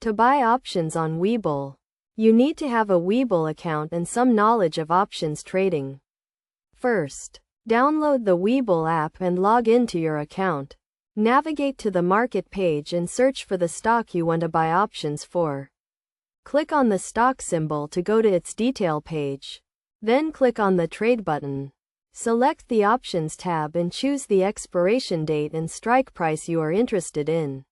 To buy options on Webull, you need to have a Webull account and some knowledge of options trading. First, download the Webull app and log into your account. Navigate to the market page and search for the stock you want to buy options for. Click on the stock symbol to go to its detail page. Then click on the Trade button. Select the Options tab and choose the expiration date and strike price you are interested in.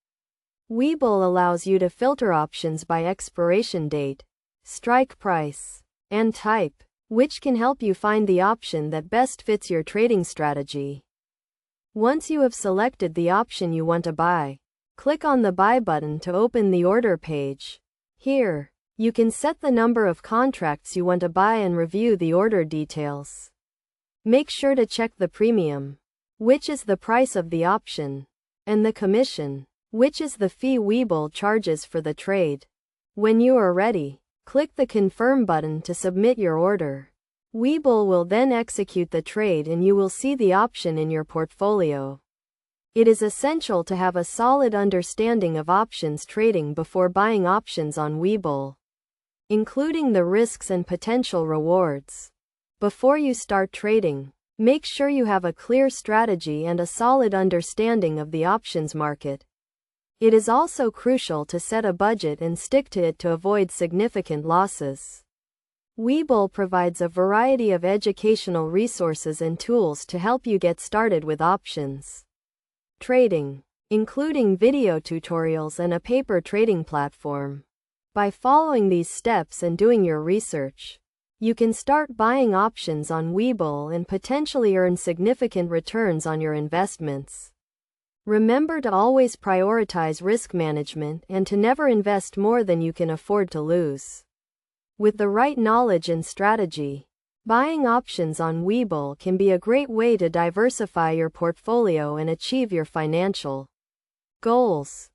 Webull allows you to filter options by expiration date, strike price, and type, which can help you find the option that best fits your trading strategy. Once you have selected the option you want to buy, click on the Buy button to open the order page. Here, you can set the number of contracts you want to buy and review the order details. Make sure to check the premium, which is the price of the option, and the commission, which is the fee Webull charges for the trade. When you are ready, click the Confirm button to submit your order. Webull will then execute the trade and you will see the option in your portfolio. It is essential to have a solid understanding of options trading before buying options on Webull, including the risks and potential rewards. Before you start trading, make sure you have a clear strategy and a solid understanding of the options market. It is also crucial to set a budget and stick to it to avoid significant losses. Webull provides a variety of educational resources and tools to help you get started with options trading, including video tutorials and a paper trading platform. By following these steps and doing your research, you can start buying options on Webull and potentially earn significant returns on your investments. Remember to always prioritize risk management and to never invest more than you can afford to lose. With the right knowledge and strategy, buying options on Webull can be a great way to diversify your portfolio and achieve your financial goals.